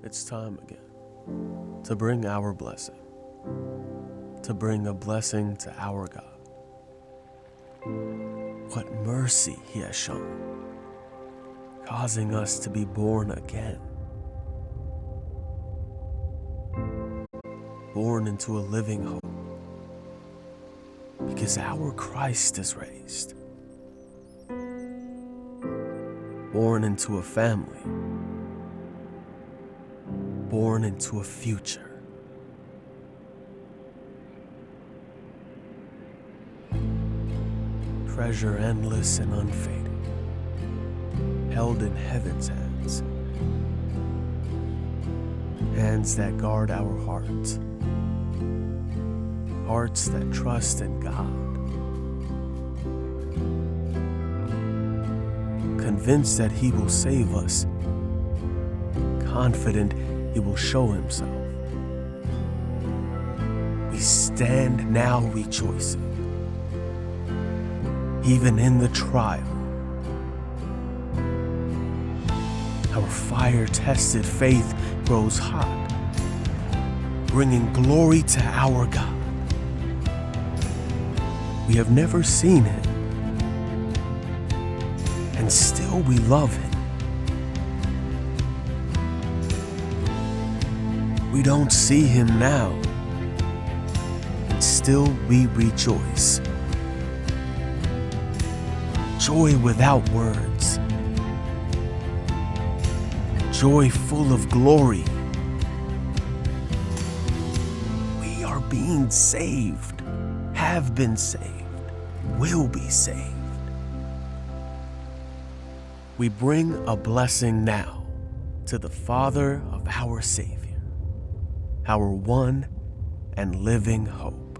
It's time again to bring our blessing, to bring a blessing to our God. What mercy He has shown, causing us to be born again, born into a living hope, because our Christ is raised, born into a family, born into a future. Treasure endless and unfading, held in heaven's hands, hands that guard our hearts, hearts that trust in God, convinced that He will save us, confident He will show Himself. We stand now rejoicing, even in the trial. Our fire-tested faith grows hot, bringing glory to our God. We have never seen Him, and still we love Him. We don't see Him now, and still we rejoice. Joy without words, joy full of glory. We are being saved, have been saved, will be saved. We bring a blessing now to the Father of our Savior, our one and living hope.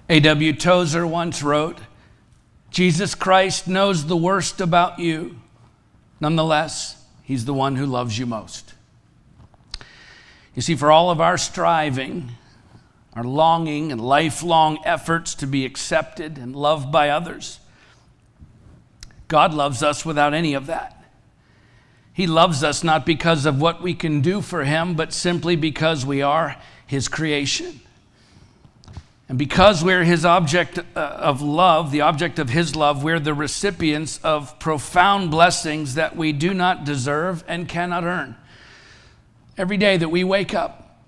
A.W. Tozer once wrote, "Jesus Christ knows the worst about you. Nonetheless, He's the one who loves you most." You see, for all of our striving, our longing and lifelong efforts to be accepted and loved by others, God loves us without any of that. He loves us not because of what we can do for Him, but simply because we are His creation. And because we're His object of love, the object of His love, we're the recipients of profound blessings that we do not deserve and cannot earn. Every day that we wake up,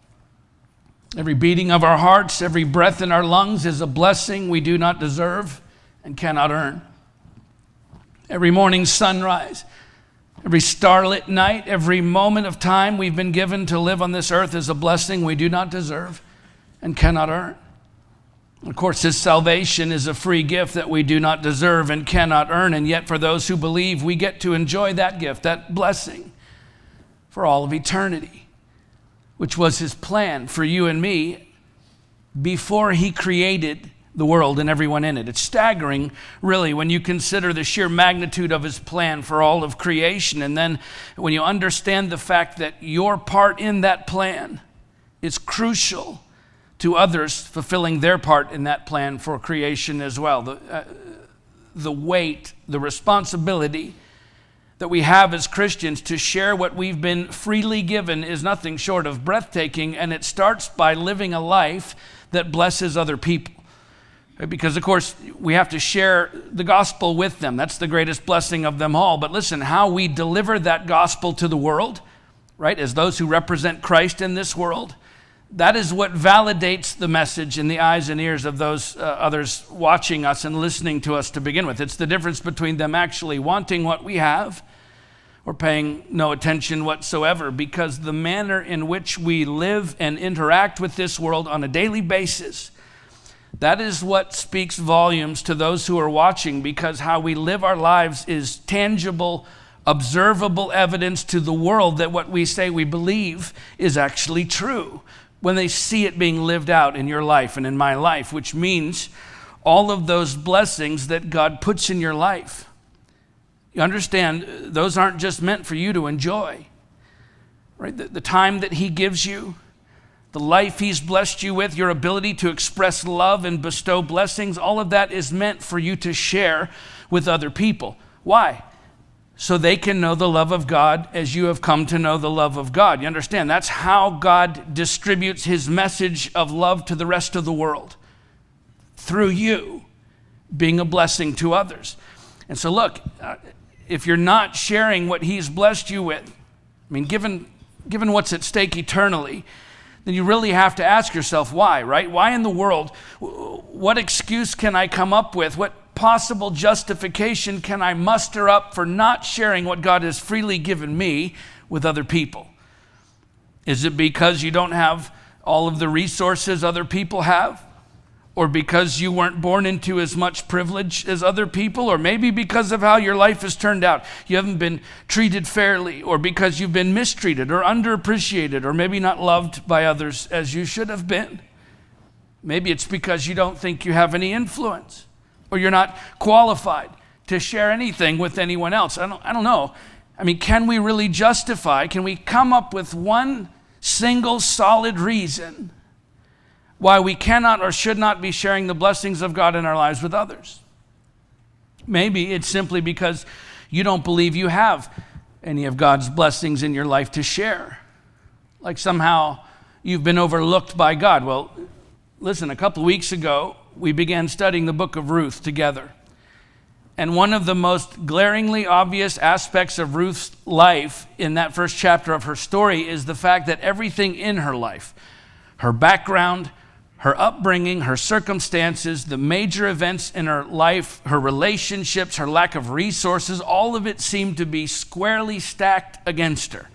every beating of our hearts, every breath in our lungs is a blessing we do not deserve and cannot earn. Every morning sunrise, every starlit night, every moment of time we've been given to live on this earth is a blessing we do not deserve and cannot earn. Of course, His salvation is a free gift that we do not deserve and cannot earn, and yet for those who believe, we get to enjoy that gift, that blessing, for all of eternity, which was His plan for you and me before He created the world and everyone in it. It's staggering, really, when you consider the sheer magnitude of His plan for all of creation, and then when you understand the fact that your part in that plan is crucial to others fulfilling their part in that plan for creation as well. The weight, the responsibility that we have as Christians to share what we've been freely given is nothing short of breathtaking, and it starts by living a life that blesses other people. Because, of course, we have to share the gospel with them. That's the greatest blessing of them all. But listen, how we deliver that gospel to the world, right, as those who represent Christ in this world, that is what validates the message in the eyes and ears of those others watching us and listening to us to begin with. It's the difference between them actually wanting what we have or paying no attention whatsoever, because the manner in which we live and interact with this world on a daily basis, that is what speaks volumes to those who are watching, because how we live our lives is tangible, observable evidence to the world that what we say we believe is actually true, when they see it being lived out in your life and in my life, which means all of those blessings that God puts in your life. You understand, those aren't just meant for you to enjoy, right? The time that He gives you, the life He's blessed you with, your ability to express love and bestow blessings, all of that is meant for you to share with other people. Why? so they can know the love of God as you have come to know the love of God. You understand? That's how God distributes his message of love to the rest of the world, through you being a blessing to others. And so look, if you're not sharing what he's blessed you with, I mean, given what's at stake eternally, then you really have to ask yourself why, right? Why in the world? What excuse can I come up with? What possible justification can I muster up for not sharing what God has freely given me with other people? Is it because you don't have all of the resources other people have? Or because you weren't born into as much privilege as other people? Or maybe because of how your life has turned out. You haven't been treated fairly, or because you've been mistreated or underappreciated, or maybe not loved by others as you should have been. Maybe it's because you don't think you have any influence, or you're not qualified to share anything with anyone else. I don't know. I mean, can we really justify, can we come up with one single solid reason why we cannot or should not be sharing the blessings of God in our lives with others? Maybe it's simply because you don't believe you have any of God's blessings in your life to share. Like somehow you've been overlooked by God. Well, listen, a couple of weeks ago, we began studying the book of Ruth together. And one of the most glaringly obvious aspects of Ruth's life in that first chapter of her story is the fact that everything in her life, her background, her upbringing, her circumstances, the major events in her life, her relationships, her lack of resources, all of it seemed to be squarely stacked against her.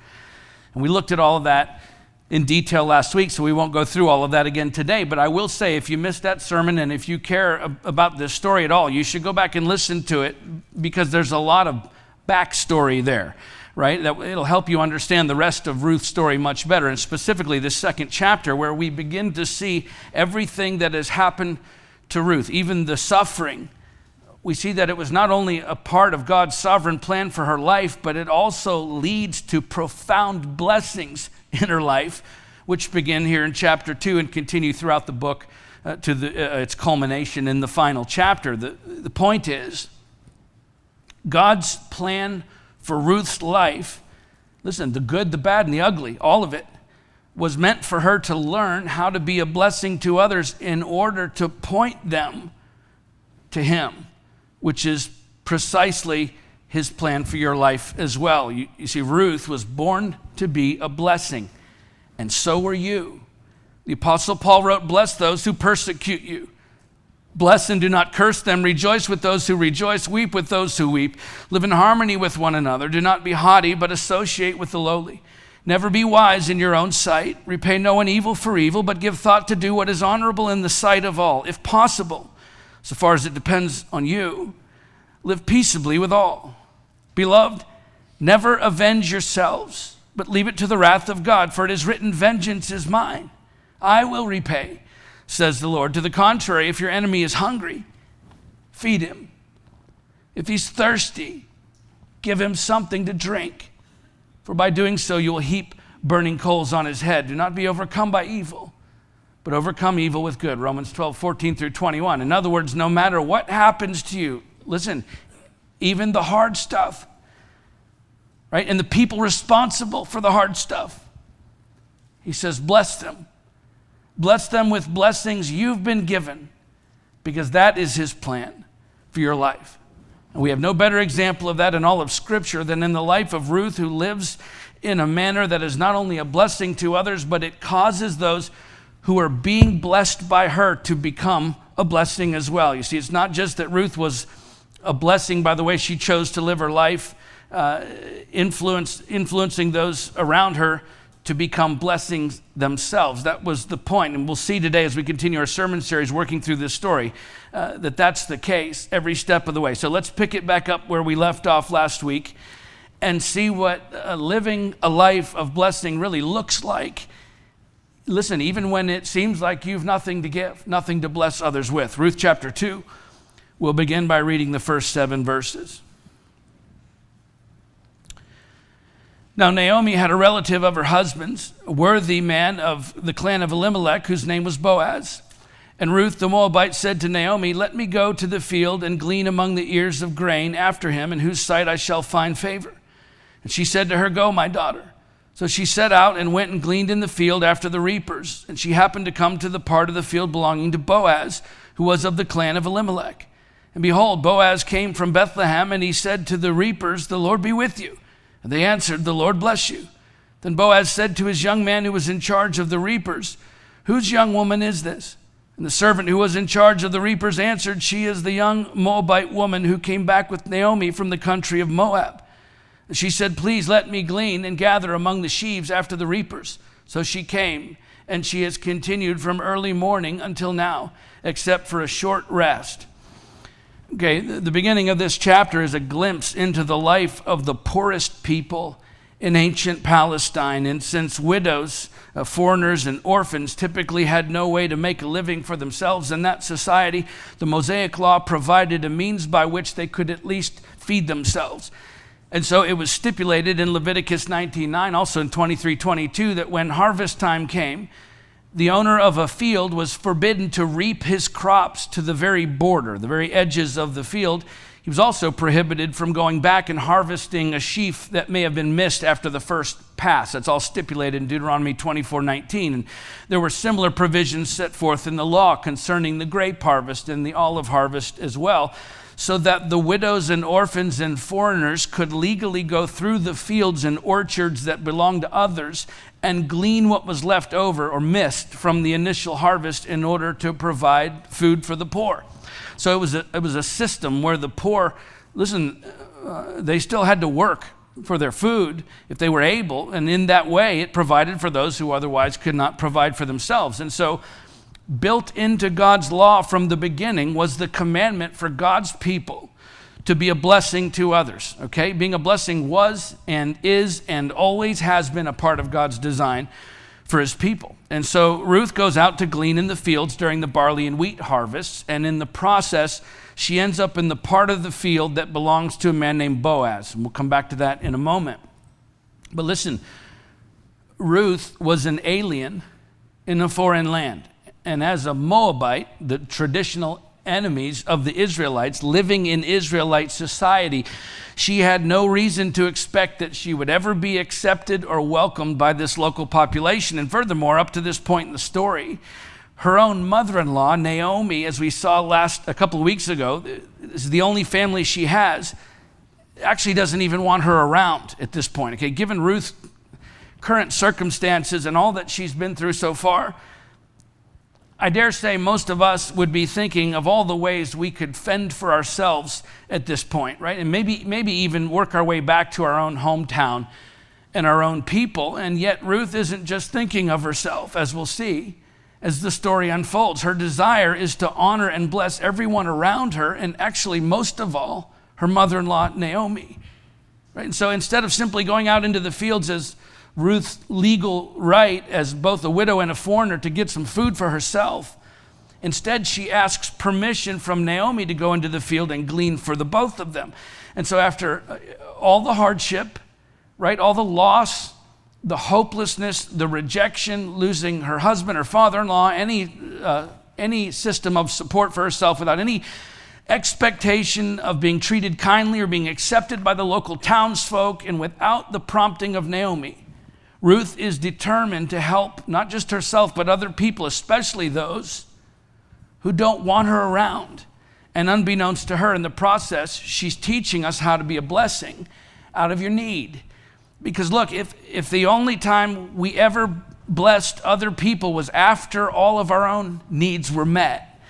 And we looked at all of that in detail last week, so we won't go through all of that again today. But I will say, if you missed that sermon and if you care about this story at all, you should go back and listen to it, because there's a lot of backstory there, right? That it'll help you understand the rest of Ruth's story much better, and specifically this second chapter, where we begin to see everything that has happened to Ruth, even the suffering. We see that it was not only a part of God's sovereign plan for her life, but it also leads to profound blessings in her life, which begin here in chapter 2 and continue throughout the book to its culmination in the final chapter. The point is, God's plan for Ruth's life, listen, the good, the bad, and the ugly, all of it, was meant for her to learn how to be a blessing to others in order to point them to Him, which is precisely His plan for your life as well. You see, Ruth was born to be a blessing, and so were you. The Apostle Paul wrote, "Bless those who persecute you. Bless and do not curse them. Rejoice with those who rejoice. Weep with those who weep. Live in harmony with one another. Do not be haughty, but associate with the lowly. Never be wise in your own sight. Repay no one evil for evil, but give thought to do what is honorable in the sight of all. If possible, so far as it depends on you, live peaceably with all. Beloved, never avenge yourselves, but leave it to the wrath of God, for it is written, 'Vengeance is mine. I will repay,' says the Lord. To the contrary, if your enemy is hungry, feed him. If he's thirsty, give him something to drink. For by doing so, you will heap burning coals on his head. Do not be overcome by evil, but overcome evil with good." Romans 12:14 through 21. In other words, no matter what happens to you, listen, even the hard stuff, right? And the people responsible for the hard stuff, he says, bless them. Bless them with blessings you've been given, because that is his plan for your life. And we have no better example of that in all of Scripture than in the life of Ruth, who lives in a manner that is not only a blessing to others, but it causes those who are being blessed by her to become a blessing as well. You see, it's not just that Ruth was a blessing by the way she chose to live her life, influencing those around her to become blessings themselves. That was the point. And we'll see today as we continue our sermon series working through this story that that's the case every step of the way. So let's pick it back up where we left off last week and see what living a life of blessing really looks like. Listen, even when it seems like you've nothing to give, nothing to bless others with. Ruth chapter 2, we'll begin by reading the first 7 verses. Now Naomi had a relative of her husband's, a worthy man of the clan of Elimelech, whose name was Boaz. And Ruth the Moabite said to Naomi, let me go to the field and glean among the ears of grain after him, in whose sight I shall find favor. And she said to her, go, my daughter. So she set out and went and gleaned in the field after the reapers. And she happened to come to the part of the field belonging to Boaz, who was of the clan of Elimelech. And behold, Boaz came from Bethlehem, and he said to the reapers, the Lord be with you. And they answered, the Lord bless you. Then Boaz said to his young man who was in charge of the reapers, whose young woman is this? And the servant who was in charge of the reapers answered, she is the young Moabite woman who came back with Naomi from the country of Moab. And she said, please let me glean and gather among the sheaves after the reapers. So she came, and she has continued from early morning until now, except for a short rest. Okay, the beginning of this chapter is a glimpse into the life of the poorest people in ancient Palestine. And since widows, foreigners, and orphans typically had no way to make a living for themselves in that society, the Mosaic Law provided a means by which they could at least feed themselves. And so it was stipulated in Leviticus 19:9, also in 23:22, that when harvest time came, the owner of a field was forbidden to reap his crops to the very border, the very edges of the field. He was also prohibited from going back and harvesting a sheaf that may have been missed after the first pass. That's all stipulated in Deuteronomy 24:19. And there were similar provisions set forth in the law concerning the grape harvest and the olive harvest as well, so that the widows and orphans and foreigners could legally go through the fields and orchards that belonged to others and glean what was left over or missed from the initial harvest in order to provide food for the poor. So it was a system where the poor, they still had to work for their food if they were able, and in that way it provided for those who otherwise could not provide for themselves. And so built into God's law from the beginning was the commandment for God's people to be a blessing to others, okay? Being a blessing was and is and always has been a part of God's design for his people. And so Ruth goes out to glean in the fields during the barley and wheat harvests, and in the process, she ends up in the part of the field that belongs to a man named Boaz. And we'll come back to that in a moment. But listen, Ruth was an alien in a foreign land. And as a Moabite, the traditional enemies of the Israelites living in Israelite society, she had no reason to expect that she would ever be accepted or welcomed by this local population. And furthermore, up to this point in the story, her own mother-in-law, Naomi, as we saw a couple of weeks ago, is the only family she has, actually doesn't even want her around at this point. Okay, given Ruth's current circumstances and all that she's been through so far, I dare say most of us would be thinking of all the ways we could fend for ourselves at this point, right? And maybe even work our way back to our own hometown and our own people. And yet Ruth isn't just thinking of herself, as we'll see as the story unfolds. Her desire is to honor and bless everyone around her, and actually most of all, her mother-in-law, Naomi. Right? And so instead of simply going out into the fields as Ruth's legal right as both a widow and a foreigner to get some food for herself, instead she asks permission from Naomi to go into the field and glean for the both of them. And so after all the hardship, right, all the loss, the hopelessness, the rejection, losing her husband, her father-in-law, any system of support for herself, without any expectation of being treated kindly or being accepted by the local townsfolk, and without the prompting of Naomi, Ruth is determined to help not just herself, but other people, especially those who don't want her around. And unbeknownst to her, in the process, she's teaching us how to be a blessing out of your need. Because look, if the only time we ever blessed other people was after all of our own needs were met,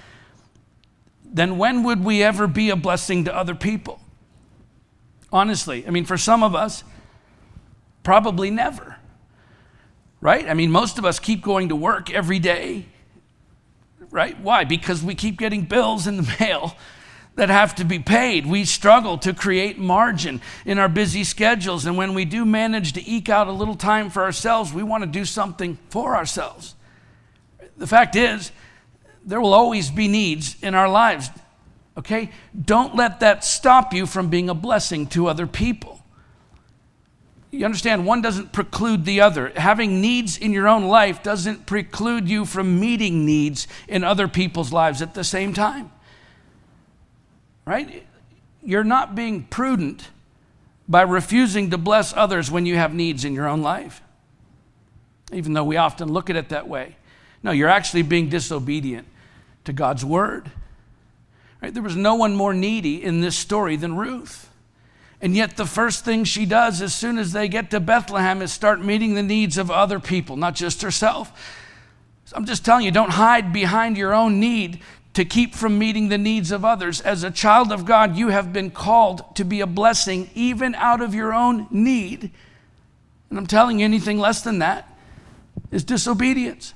then when would we ever be a blessing to other people? Honestly, I mean, for some of us, probably never. Right? I mean, most of us keep going to work every day, right? Why? Because we keep getting bills in the mail that have to be paid. We struggle to create margin in our busy schedules, and when we do manage to eke out a little time for ourselves, we want to do something for ourselves. The fact is, there will always be needs in our lives, okay? Don't let that stop you from being a blessing to other people. You understand, one doesn't preclude the other. Having needs in your own life doesn't preclude you from meeting needs in other people's lives at the same time. Right? You're not being prudent by refusing to bless others when you have needs in your own life, even though we often look at it that way. No, you're actually being disobedient to God's word. Right? There was no one more needy in this story than Ruth. And yet the first thing she does as soon as they get to Bethlehem is start meeting the needs of other people, not just herself. So I'm just telling you, don't hide behind your own need to keep from meeting the needs of others. As a child of God, you have been called to be a blessing even out of your own need. And I'm telling you, anything less than that is disobedience.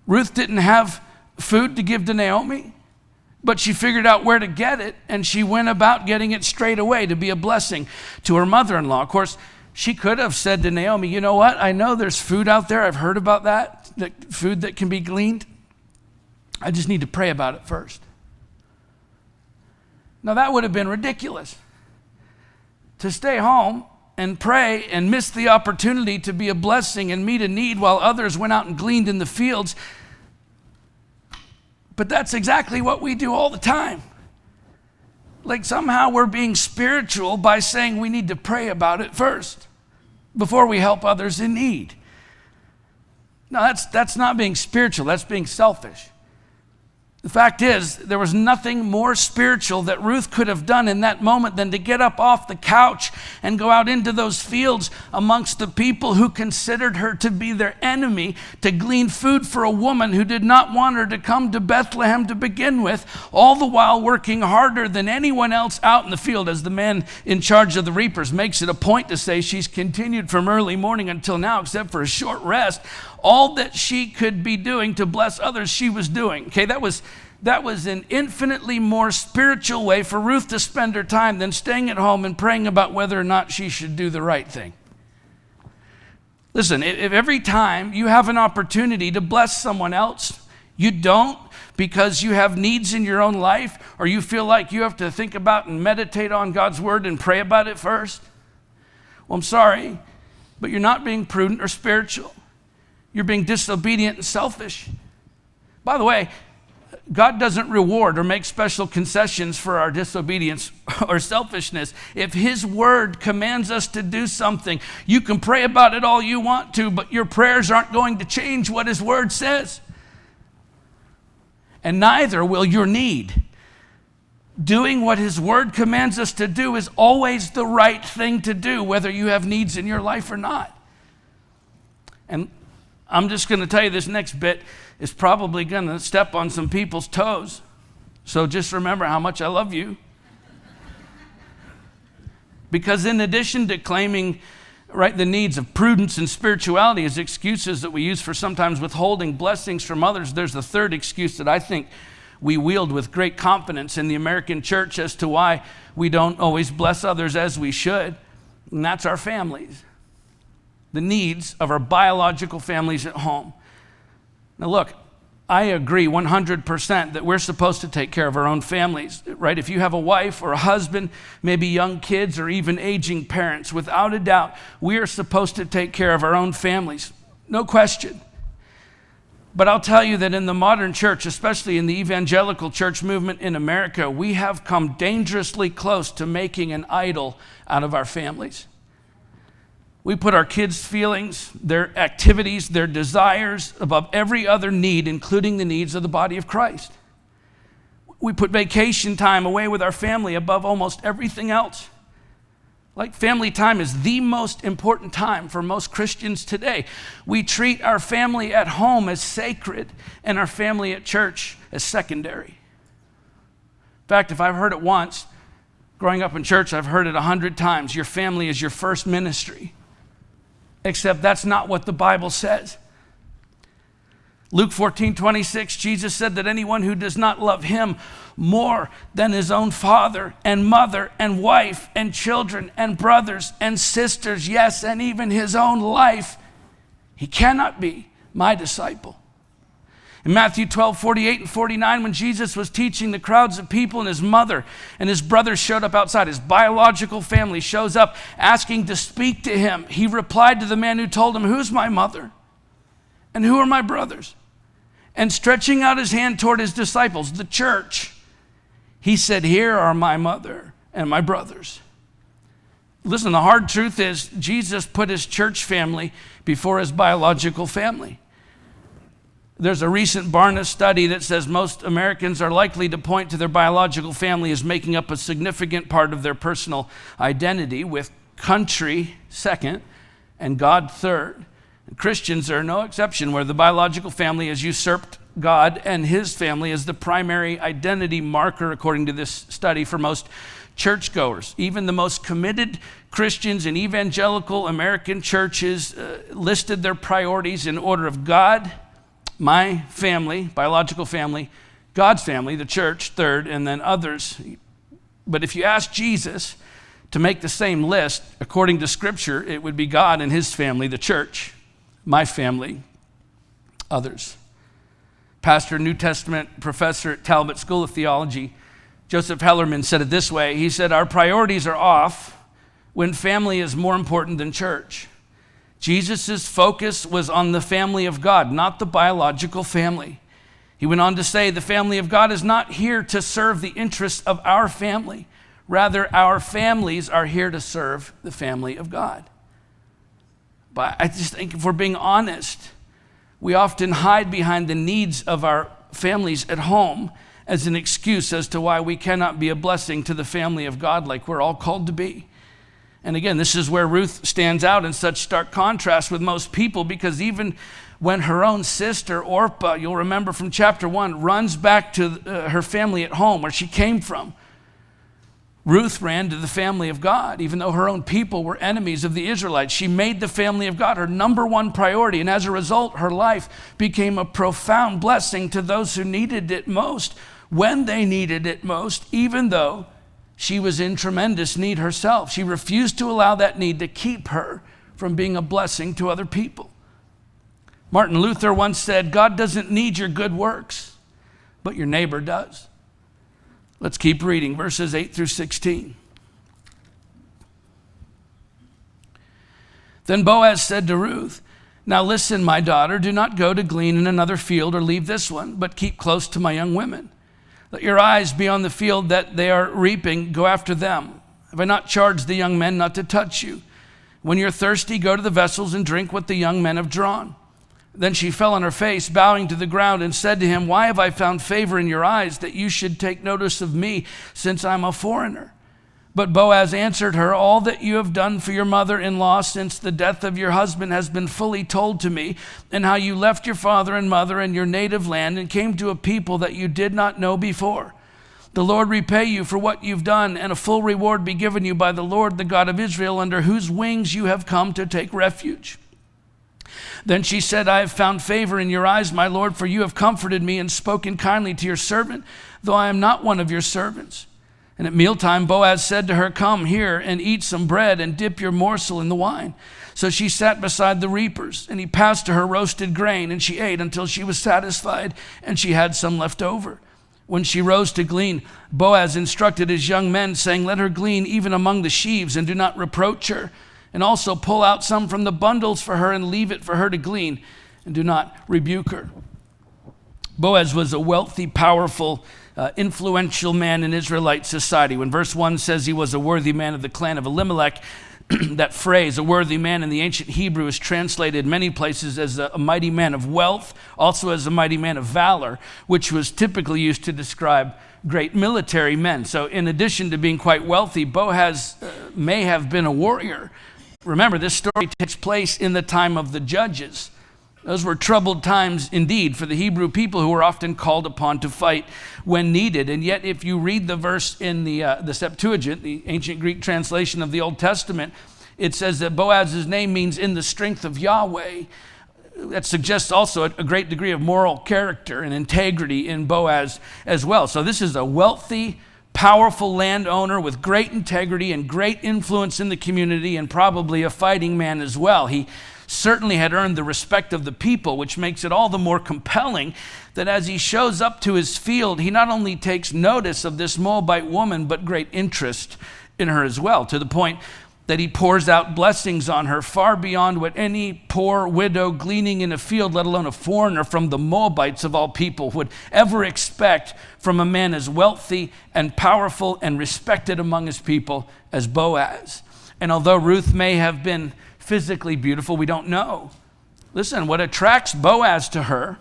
Ruth didn't have food to give to Naomi, but she figured out where to get it, and she went about getting it straight away to be a blessing to her mother-in-law. Of course, she could have said to Naomi, you know what? I know there's food out there. I've heard about that food that can be gleaned. I just need to pray about it first. Now, that would have been ridiculous. To stay home and pray and miss the opportunity to be a blessing and meet a need while others went out and gleaned in the fields. But that's exactly what we do all the time. Like somehow we're being spiritual by saying we need to pray about it first before we help others in need. No, that's not being spiritual, that's being selfish. The fact is, there was nothing more spiritual that Ruth could have done in that moment than to get up off the couch and go out into those fields amongst the people who considered her to be their enemy, to glean food for a woman who did not want her to come to Bethlehem to begin with, all the while working harder than anyone else out in the field, as the man in charge of the reapers makes it a point to say she's continued from early morning until now, except for a short rest. All that she could be doing to bless others, she was doing. Okay, that was an infinitely more spiritual way for Ruth to spend her time than staying at home and praying about whether or not she should do the right thing. Listen, if every time you have an opportunity to bless someone else, you don't because you have needs in your own life, or you feel like you have to think about and meditate on God's word and pray about it first, well, I'm sorry, but you're not being prudent or spiritual. You're being disobedient and selfish. By the way, God doesn't reward or make special concessions for our disobedience or selfishness. If his word commands us to do something, you can pray about it all you want to, but your prayers aren't going to change what his word says. And neither will your need. Doing what his word commands us to do is always the right thing to do, whether you have needs in your life or not. And I'm just going to tell you, this next bit is probably going to step on some people's toes. So just remember how much I love you. Because in addition to claiming the needs of prudence and spirituality as excuses that we use for sometimes withholding blessings from others, there's a third excuse that I think we wield with great confidence in the American church as to why we don't always bless others as we should, and that's our families. The needs of our biological families at home. Now look, I agree 100% that we're supposed to take care of our own families, right? If you have a wife or a husband, maybe young kids or even aging parents, without a doubt, we are supposed to take care of our own families. No question. But I'll tell you that in the modern church, especially in the evangelical church movement in America, we have come dangerously close to making an idol out of our families. We put our kids' feelings, their activities, their desires above every other need, including the needs of the body of Christ. We put vacation time away with our family above almost everything else. Like family time is the most important time for most Christians today. We treat our family at home as sacred and our family at church as secondary. In fact, if I've heard it once, growing up in church, I've heard it 100 times. Your family is your first ministry. Except that's not what the Bible says. Luke 14:26, Jesus said that anyone who does not love him more than his own father and mother and wife and children and brothers and sisters, yes, and even his own life, he cannot be my disciple. In Matthew 12, 48 and 49, when Jesus was teaching the crowds of people and his mother and his brothers showed up outside, his biological family shows up asking to speak to him, he replied to the man who told him, "Who's my mother? And who are my brothers?" And stretching out his hand toward his disciples, the church, he said, "Here are my mother and my brothers." Listen, the hard truth is Jesus put his church family before his biological family. There's a recent Barna study that says most Americans are likely to point to their biological family as making up a significant part of their personal identity, with country second and God third. And Christians are no exception, where the biological family has usurped God and his family as the primary identity marker, according to this study, for most churchgoers. Even the most committed Christians in evangelical American churches listed their priorities in order of God, my family, biological family, God's family, the church, third, and then others. But if you ask Jesus to make the same list, according to Scripture, it would be God and his family, the church, my family, others. Pastor, New Testament professor at Talbot School of Theology, Joseph Hellerman, said it this way. He said, "Our priorities are off when family is more important than church." Jesus' focus was on the family of God, not the biological family. He went on to say, the family of God is not here to serve the interests of our family. Rather, our families are here to serve the family of God. But I just think if we're being honest, we often hide behind the needs of our families at home as an excuse as to why we cannot be a blessing to the family of God like we're all called to be. And again, this is where Ruth stands out in such stark contrast with most people, because even when her own sister, Orpah, you'll remember from chapter 1, runs back to her family at home where she came from, Ruth ran to the family of God. Even though her own people were enemies of the Israelites, she made the family of God her number one priority. And as a result, her life became a profound blessing to those who needed it most, when they needed it most, even though she was in tremendous need herself. She refused to allow that need to keep her from being a blessing to other people. Martin Luther once said, "God doesn't need your good works, but your neighbor does." Let's keep reading, verses 8 through 16. Then Boaz said to Ruth, "Now listen, my daughter, do not go to glean in another field or leave this one, but keep close to my young women. Let your eyes be on the field that they are reaping. Go after them. Have I not charged the young men not to touch you? When you're thirsty, go to the vessels and drink what the young men have drawn." Then she fell on her face, bowing to the ground, and said to him, "Why have I found favor in your eyes, that you should take notice of me, since I'm a foreigner?" But Boaz answered her, "All that you have done for your mother-in-law since the death of your husband has been fully told to me, and how you left your father and mother and your native land and came to a people that you did not know before. The Lord repay you for what you've done, and a full reward be given you by the Lord, the God of Israel, under whose wings you have come to take refuge." Then she said, "I have found favor in your eyes, my Lord, for you have comforted me and spoken kindly to your servant, though I am not one of your servants." And at mealtime, Boaz said to her, "Come here and eat some bread and dip your morsel in the wine." So she sat beside the reapers, and he passed to her roasted grain, and she ate until she was satisfied, and she had some left over. When she rose to glean, Boaz instructed his young men, saying, "Let her glean even among the sheaves, and do not reproach her. And also pull out some from the bundles for her, and leave it for her to glean, and do not rebuke her." Boaz was a wealthy, powerful, influential man in Israelite society. When verse 1 says he was a worthy man of the clan of Elimelech, that phrase, a worthy man, in the ancient Hebrew is translated many places as a mighty man of wealth, also as a mighty man of valor, which was typically used to describe great military men. So in addition to being quite wealthy, Boaz may have been a warrior. Remember, this story takes place in the time of the judges. Those were troubled times indeed for the Hebrew people, who were often called upon to fight when needed. And yet, if you read the verse in the Septuagint, the ancient Greek translation of the Old Testament, it says that Boaz's name means "in the strength of Yahweh." That suggests also a great degree of moral character and integrity in Boaz as well. So this is a wealthy, powerful landowner with great integrity and great influence in the community, and probably a fighting man as well. He certainly had earned the respect of the people, which makes it all the more compelling that as he shows up to his field, he not only takes notice of this Moabite woman, but great interest in her as well, to the point that he pours out blessings on her far beyond what any poor widow gleaning in a field, let alone a foreigner from the Moabites of all people, would ever expect from a man as wealthy and powerful and respected among his people as Boaz. And although Ruth may have been physically beautiful, we don't know. Listen, what attracts Boaz to her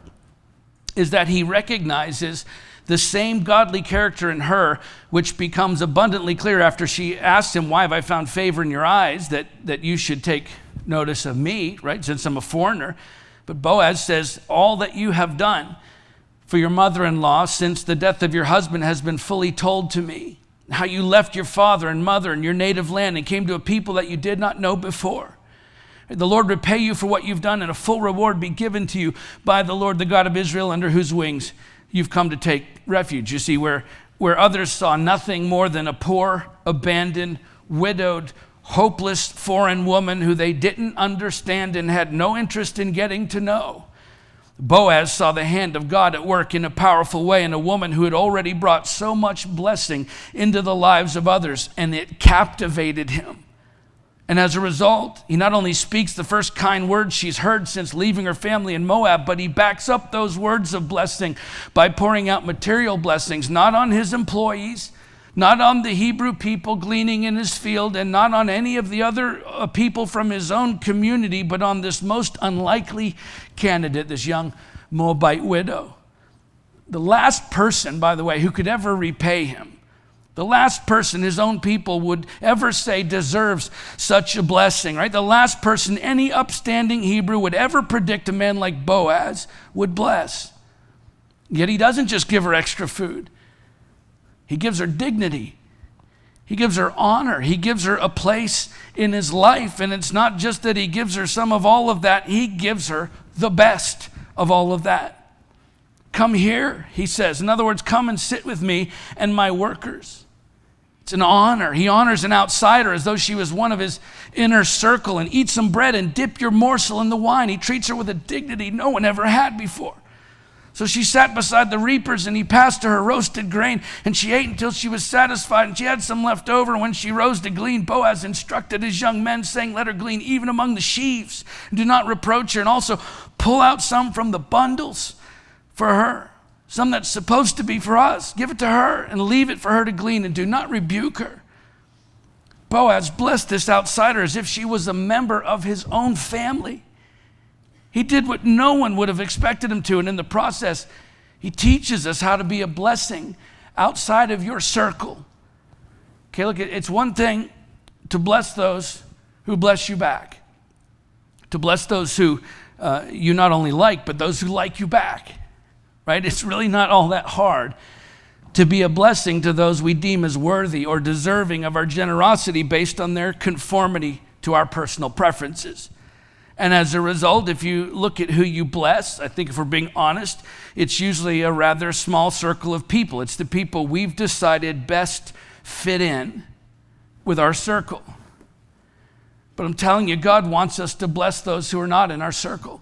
is that he recognizes the same godly character in her, which becomes abundantly clear after she asks him, why have I found favor in your eyes that you should take notice of me, right, since I'm a foreigner. But Boaz says, all that you have done for your mother-in-law since the death of your husband has been fully told to me. How you left your father and mother and your native land and came to a people that you did not know before. The Lord repay you for what you've done, and a full reward be given to you by the Lord, the God of Israel, under whose wings you've come to take refuge. You see, where others saw nothing more than a poor, abandoned, widowed, hopeless foreign woman who they didn't understand and had no interest in getting to know, Boaz saw the hand of God at work in a powerful way in a woman who had already brought so much blessing into the lives of others, and it captivated him. And as a result, he not only speaks the first kind words she's heard since leaving her family in Moab, but he backs up those words of blessing by pouring out material blessings, not on his employees, not on the Hebrew people gleaning in his field, and not on any of the other people from his own community, but on this most unlikely candidate, this young Moabite widow. The last person, by the way, who could ever repay him, the last person his own people would ever say deserves such a blessing, right? The last person any upstanding Hebrew would ever predict a man like Boaz would bless. Yet he doesn't just give her extra food. He gives her dignity. He gives her honor. He gives her a place in his life. And it's not just that he gives her some of all of that. He gives her the best of all of that. Come here, he says. In other words, come and sit with me and my workers. It's an honor. He honors an outsider as though she was one of his inner circle. And eat some bread and dip your morsel in the wine. He treats her with a dignity no one ever had before. So she sat beside the reapers, and he passed her roasted grain, and she ate until she was satisfied, and she had some left over. When she rose to glean, Boaz instructed his young men, saying, let her glean even among the sheaves, and do not reproach her, and also pull out some from the bundles for her. Some that's supposed to be for us. Give it to her and leave it for her to glean, and do not rebuke her. Boaz blessed this outsider as if she was a member of his own family. He did what no one would have expected him to, and in the process, he teaches us how to be a blessing outside of your circle. Okay, look, it's one thing to bless those who bless you back, to bless those who you not only like, but those who like you back. Right? It's really not all that hard to be a blessing to those we deem as worthy or deserving of our generosity based on their conformity to our personal preferences. And as a result, if you look at who you bless, I think if we're being honest, it's usually a rather small circle of people. It's the people we've decided best fit in with our circle. But I'm telling you, God wants us to bless those who are not in our circle.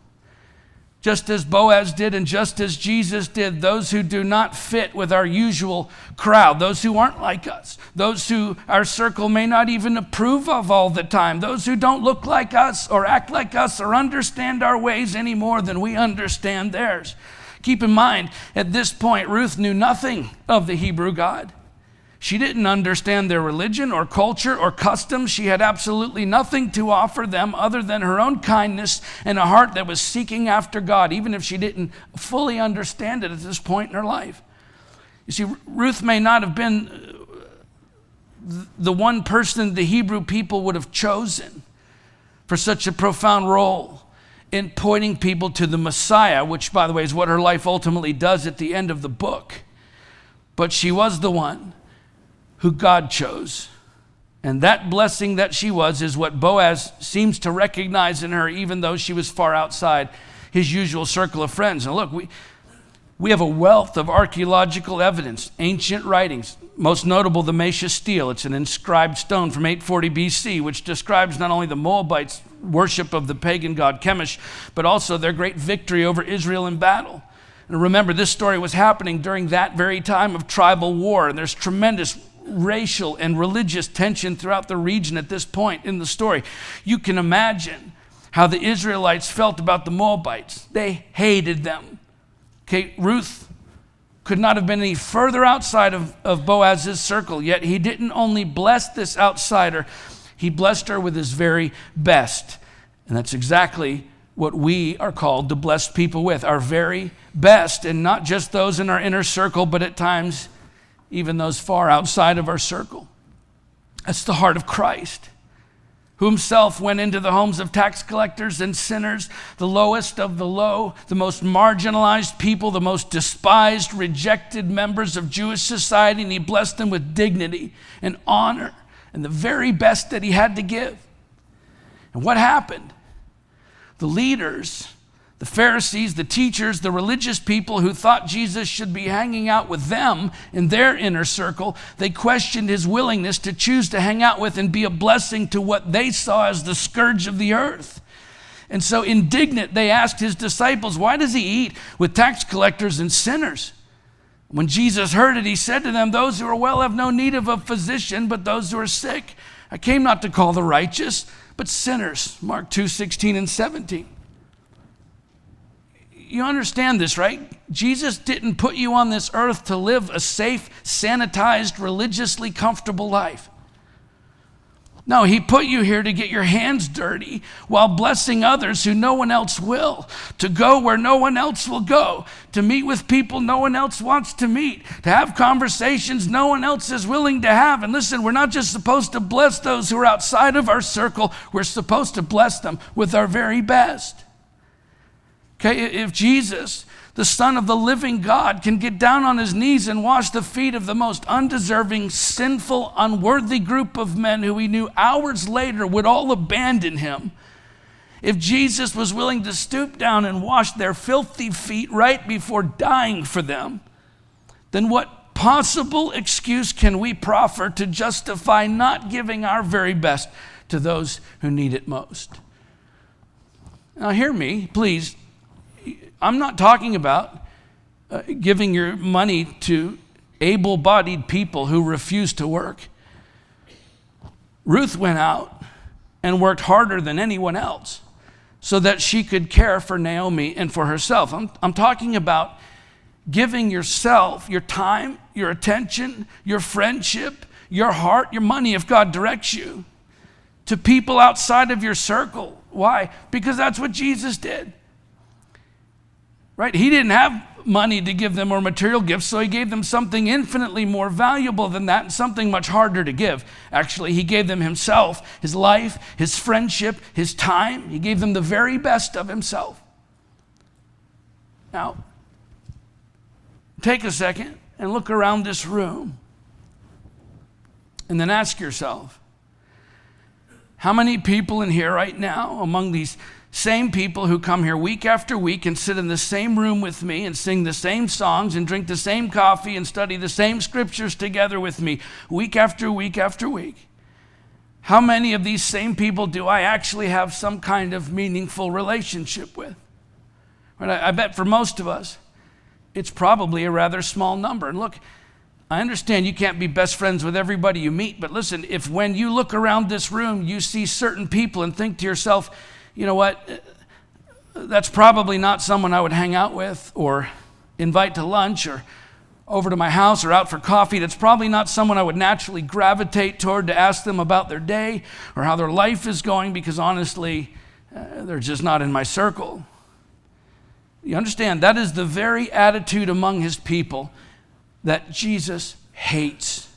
Just as Boaz did and just as Jesus did, those who do not fit with our usual crowd, those who aren't like us, those who our circle may not even approve of all the time, those who don't look like us or act like us or understand our ways any more than we understand theirs. Keep in mind, at this point, Ruth knew nothing of the Hebrew God. She didn't understand their religion or culture or customs. She had absolutely nothing to offer them other than her own kindness and a heart that was seeking after God, even if she didn't fully understand it at this point in her life. You see, Ruth may not have been the one person the Hebrew people would have chosen for such a profound role in pointing people to the Messiah, which, by the way, is what her life ultimately does at the end of the book. But she was the one who God chose. And that blessing that she was is what Boaz seems to recognize in her, even though she was far outside his usual circle of friends. And look, we have a wealth of archaeological evidence, ancient writings, Most notable, the Mesha stele. It's an inscribed stone from 840 BC, which describes not only the Moabites' worship of the pagan god Chemosh, but also their great victory over Israel in battle. And remember, this story was happening during that very time of tribal war, and there's tremendous racial and religious tension throughout the region at this point in the story. You can imagine how the Israelites felt about the Moabites. They hated them. Okay, Ruth could not have been any further outside of Boaz's circle, yet he didn't only bless this outsider, he blessed her with his very best. And that's exactly what we are called to bless people with, our very best, and not just those in our inner circle, but at times even those far outside of our circle. That's the heart of Christ, who himself went into the homes of tax collectors and sinners, the lowest of the low, the most marginalized people, the most despised, rejected members of Jewish society, and he blessed them with dignity and honor and the very best that he had to give. And what happened? The leaders, the Pharisees, the teachers, the religious people who thought Jesus should be hanging out with them in their inner circle, they questioned his willingness to choose to hang out with and be a blessing to what they saw as the scourge of the earth. And so indignant, they asked his disciples, why does he eat with tax collectors and sinners? When Jesus heard it, he said to them, those who are well have no need of a physician, but those who are sick. I came not to call the righteous, but sinners. Mark 2:16 and 17. You understand this, right? Jesus didn't put you on this earth to live a safe, sanitized, religiously comfortable life. No, he put you here to get your hands dirty while blessing others who no one else will, to go where no one else will go, to meet with people no one else wants to meet, to have conversations no one else is willing to have. And listen, we're not just supposed to bless those who are outside of our circle, we're supposed to bless them with our very best. Okay, if Jesus, the Son of the living God, can get down on his knees and wash the feet of the most undeserving, sinful, unworthy group of men who he knew hours later would all abandon him, if Jesus was willing to stoop down and wash their filthy feet right before dying for them, then what possible excuse can we proffer to justify not giving our very best to those who need it most? Now hear me, please. I'm not talking about giving your money to able-bodied people who refuse to work. Ruth went out and worked harder than anyone else so that she could care for Naomi and for herself. I'm talking about giving yourself, your time, your attention, your friendship, your heart, your money, if God directs you, to people outside of your circle. Why? Because that's what Jesus did. Right? He didn't have money to give them or material gifts, so he gave them something infinitely more valuable than that and something much harder to give. Actually, he gave them himself, his life, his friendship, his time. He gave them the very best of himself. Now, take a second and look around this room and then ask yourself, how many people in here right now, among these same people who come here week after week and sit in the same room with me and sing the same songs and drink the same coffee and study the same scriptures together with me week after week after week, how many of these same people do I actually have some kind of meaningful relationship with? Right? I bet for most of us, it's probably a rather small number. And look, I understand you can't be best friends with everybody you meet, but listen, if when you look around this room, you see certain people and think to yourself, you know what, that's probably not someone I would hang out with or invite to lunch or over to my house or out for coffee. That's probably not someone I would naturally gravitate toward to ask them about their day or how their life is going, because honestly, they're just not in my circle. You understand, that is the very attitude among his people that Jesus hates.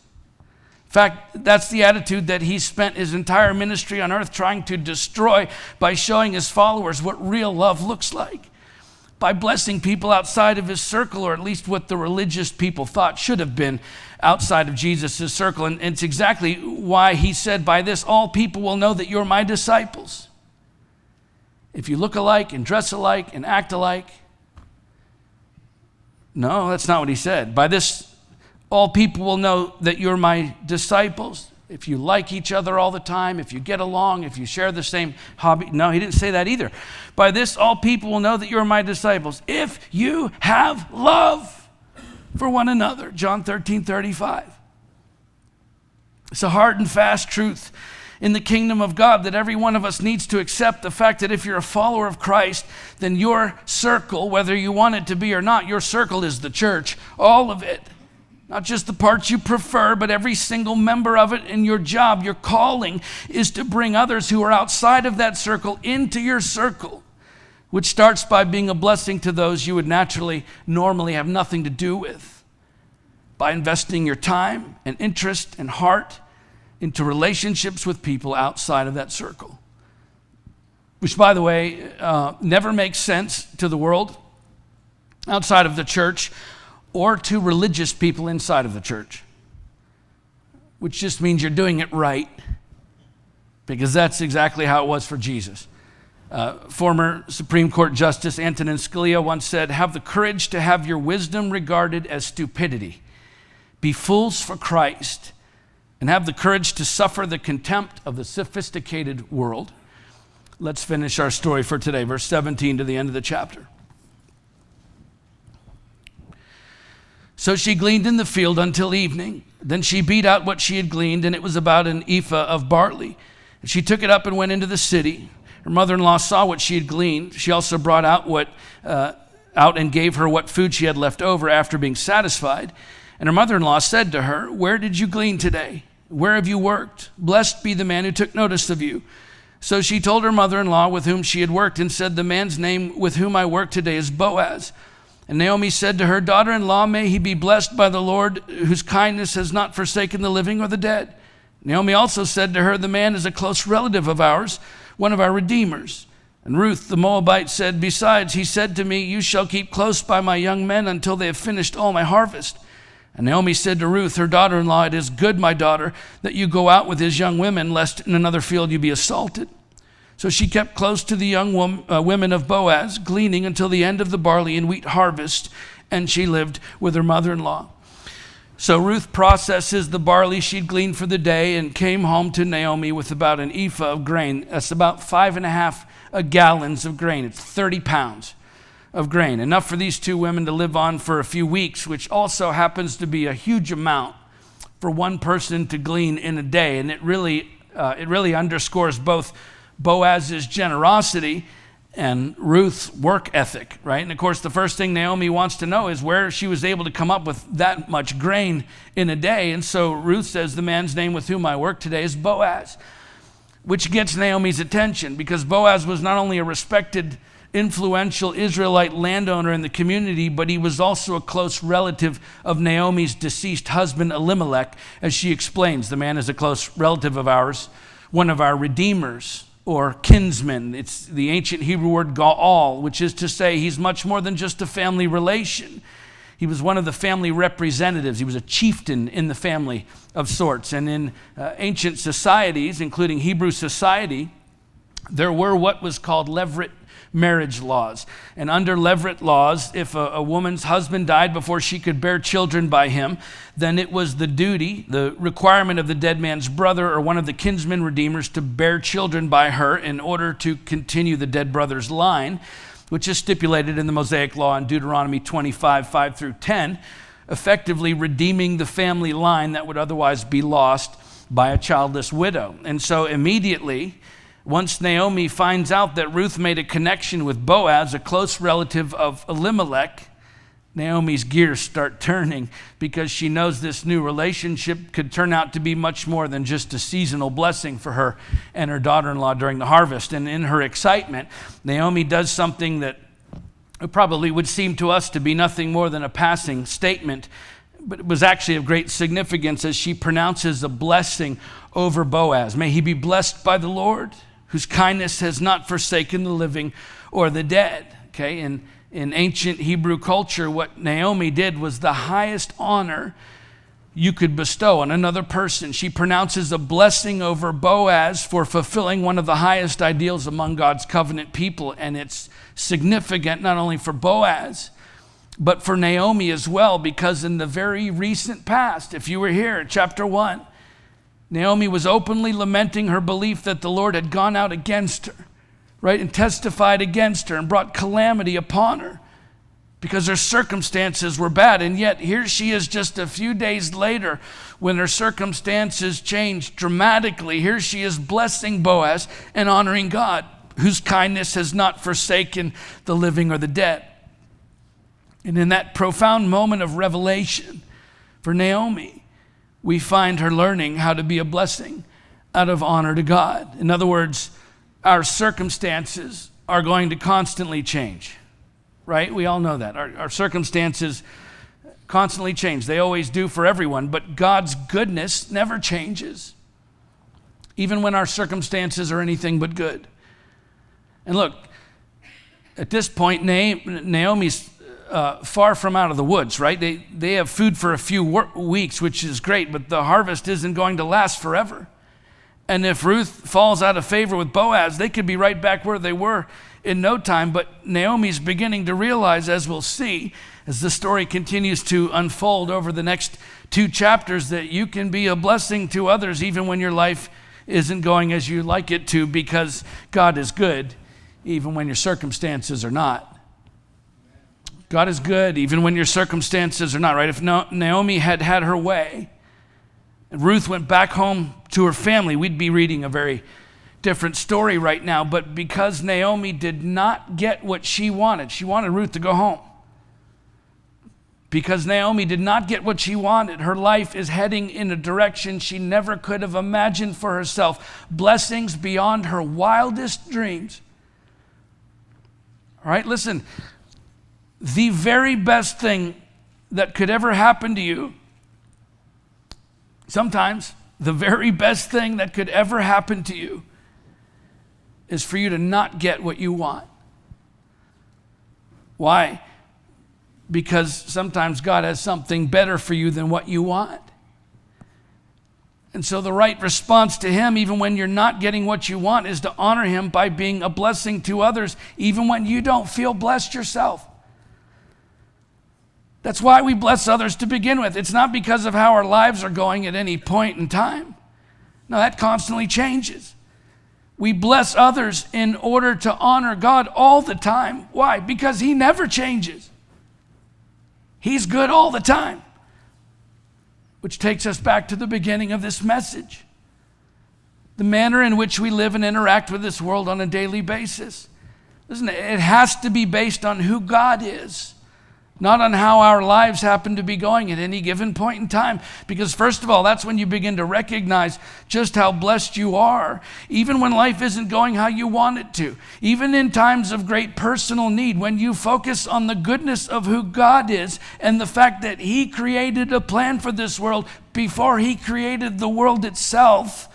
In fact, that's the attitude that he spent his entire ministry on earth trying to destroy by showing his followers what real love looks like, by blessing people outside of his circle, or at least what the religious people thought should have been outside of Jesus' circle. And it's exactly why he said, by this all people will know that you're my disciples, if you look alike and dress alike and act alike. No, that's not what he said. By this all people will know that you're my disciples if you like each other all the time, if you get along, if you share the same hobby. No, he didn't say that either. By this, all people will know that you're my disciples if you have love for one another. John 13:35. It's a hard and fast truth in the kingdom of God that every one of us needs to accept the fact that if you're a follower of Christ, then your circle, whether you want it to be or not, your circle is the church, all of it. Not just the parts you prefer, but every single member of it. In your job, your calling is to bring others who are outside of that circle into your circle, which starts by being a blessing to those you would normally have nothing to do with, by investing your time and interest and heart into relationships with people outside of that circle, which, by the way, never makes sense to the world outside of the church or to religious people inside of the church, which just means you're doing it right, because that's exactly how it was for Jesus. Former Supreme Court Justice Antonin Scalia once said, "Have the courage to have your wisdom regarded as stupidity. Be fools for Christ, and have the courage to suffer the contempt of the sophisticated world." Let's finish our story for today, verse 17 to the end of the chapter. So she gleaned in the field until evening. Then she beat out what she had gleaned, and it was about an ephah of barley. And she took it up and went into the city. Her mother-in-law saw what she had gleaned. She also brought out and gave her what food she had left over after being satisfied. And her mother-in-law said to her, "Where did you glean today? Where have you worked? Blessed be the man who took notice of you." So she told her mother-in-law with whom she had worked and said, "The man's name with whom I work today is Boaz." And Naomi said to her, "Daughter-in-law, may he be blessed by the Lord, whose kindness has not forsaken the living or the dead." Naomi also said to her, "The man is a close relative of ours, one of our redeemers." And Ruth the Moabite said, "Besides, he said to me, 'You shall keep close by my young men until they have finished all my harvest.'" And Naomi said to Ruth, her daughter-in-law, "It is good, my daughter, that you go out with his young women, lest in another field you be assaulted." So she kept close to the young women of Boaz, gleaning until the end of the barley and wheat harvest, and she lived with her mother-in-law. So Ruth processes the barley she'd gleaned for the day and came home to Naomi with about an ephah of grain. That's about 5.5 gallons of grain. It's 30 pounds of grain, enough for these two women to live on for a few weeks, which also happens to be a huge amount for one person to glean in a day. And it really underscores both Boaz's generosity and Ruth's work ethic, right? And of course, the first thing Naomi wants to know is where she was able to come up with that much grain in a day. And so Ruth says, "The man's name with whom I work today is Boaz," which gets Naomi's attention because Boaz was not only a respected, influential Israelite landowner in the community, but he was also a close relative of Naomi's deceased husband, Elimelech. As she explains, the man is a close relative of ours, one of our redeemers, or kinsman. It's the ancient Hebrew word ga'al, which is to say he's much more than just a family relation. He was one of the family representatives. He was a chieftain in the family of sorts. And in ancient societies, including Hebrew society, there were what was called levirate marriage laws. And under levirate laws, if a woman's husband died before she could bear children by him, then it was the duty, the requirement of the dead man's brother or one of the kinsman redeemers to bear children by her in order to continue the dead brother's line, which is stipulated in the Mosaic Law in Deuteronomy 25, 5 through 10, effectively redeeming the family line that would otherwise be lost by a childless widow. And so immediately, once Naomi finds out that Ruth made a connection with Boaz, a close relative of Elimelech, Naomi's gears start turning because she knows this new relationship could turn out to be much more than just a seasonal blessing for her and her daughter-in-law during the harvest. And in her excitement, Naomi does something that probably would seem to us to be nothing more than a passing statement, but it was actually of great significance as she pronounces a blessing over Boaz. "May he be blessed by the Lord, whose kindness has not forsaken the living or the dead." Okay, in ancient Hebrew culture, what Naomi did was the highest honor you could bestow on another person. She pronounces a blessing over Boaz for fulfilling one of the highest ideals among God's covenant people. And it's significant not only for Boaz, but for Naomi as well, because in the very recent past, if you were here, chapter 1, Naomi was openly lamenting her belief that the Lord had gone out against her, right, and testified against her and brought calamity upon her because her circumstances were bad. And yet here she is just a few days later when her circumstances changed dramatically. Here she is blessing Boaz and honoring God, whose kindness has not forsaken the living or the dead. And in that profound moment of revelation for Naomi, we find her learning how to be a blessing out of honor to God. In other words, our circumstances are going to constantly change, right? We all know that. Our circumstances constantly change. They always do for everyone, but God's goodness never changes, even when our circumstances are anything but good. And look, at this point, Naomi's far from out of the woods, right? They have food for a few weeks, which is great, but the harvest isn't going to last forever. And if Ruth falls out of favor with Boaz, they could be right back where they were in no time. But Naomi's beginning to realize, as we'll see, as the story continues to unfold over the next 2 chapters, that you can be a blessing to others even when your life isn't going as you like it to, because God is good even when your circumstances are not. God is good even when your circumstances are not, right? If Naomi had had her way and Ruth went back home to her family, we'd be reading a very different story right now. But because Naomi did not get what she wanted Ruth to go home. Because Naomi did not get what she wanted, her life is heading in a direction she never could have imagined for herself. Blessings beyond her wildest dreams. All right, listen. The very best thing that could ever happen to you, sometimes the very best thing that could ever happen to you, is for you to not get what you want. Why? Because sometimes God has something better for you than what you want. And so the right response to Him, even when you're not getting what you want, is to honor Him by being a blessing to others, even when you don't feel blessed yourself. That's why we bless others to begin with. It's not because of how our lives are going at any point in time. No, that constantly changes. We bless others in order to honor God all the time. Why? Because He never changes. He's good all the time. Which takes us back to the beginning of this message. The manner in which we live and interact with this world on a daily basis. Listen, it has to be based on who God is, not on how our lives happen to be going at any given point in time. Because first of all, that's when you begin to recognize just how blessed you are, even when life isn't going how you want it to. Even in times of great personal need, when you focus on the goodness of who God is and the fact that He created a plan for this world before He created the world itself,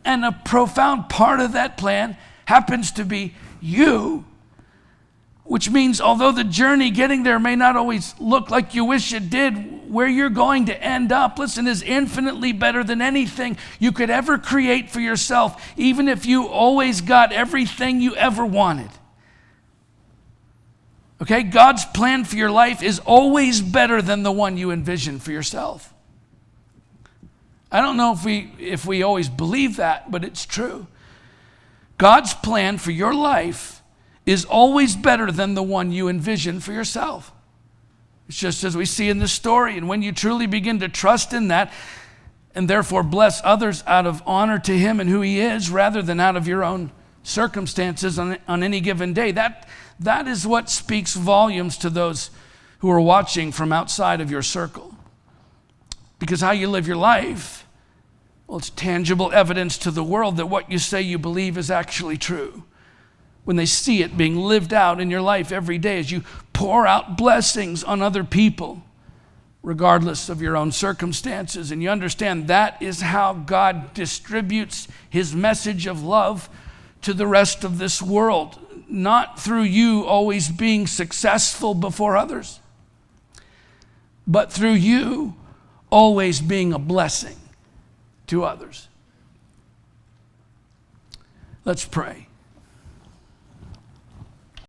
and a profound part of that plan happens to be you. Which means although the journey getting there may not always look like you wish it did, where you're going to end up, listen, is infinitely better than anything you could ever create for yourself, even if you always got everything you ever wanted. Okay, God's plan for your life is always better than the one you envision for yourself. I don't know if we always believe that, but it's true. God's plan for your life is always better than the one you envision for yourself. It's just as we see in this story. And when you truly begin to trust in that and therefore bless others out of honor to Him and who He is rather than out of your own circumstances on any given day, that is what speaks volumes to those who are watching from outside of your circle. Because how you live your life, well, it's tangible evidence to the world that what you say you believe is actually true. When they see it being lived out in your life every day as you pour out blessings on other people, regardless of your own circumstances. And you understand that is how God distributes His message of love to the rest of this world. Not through you always being successful before others, but through you always being a blessing to others. Let's pray.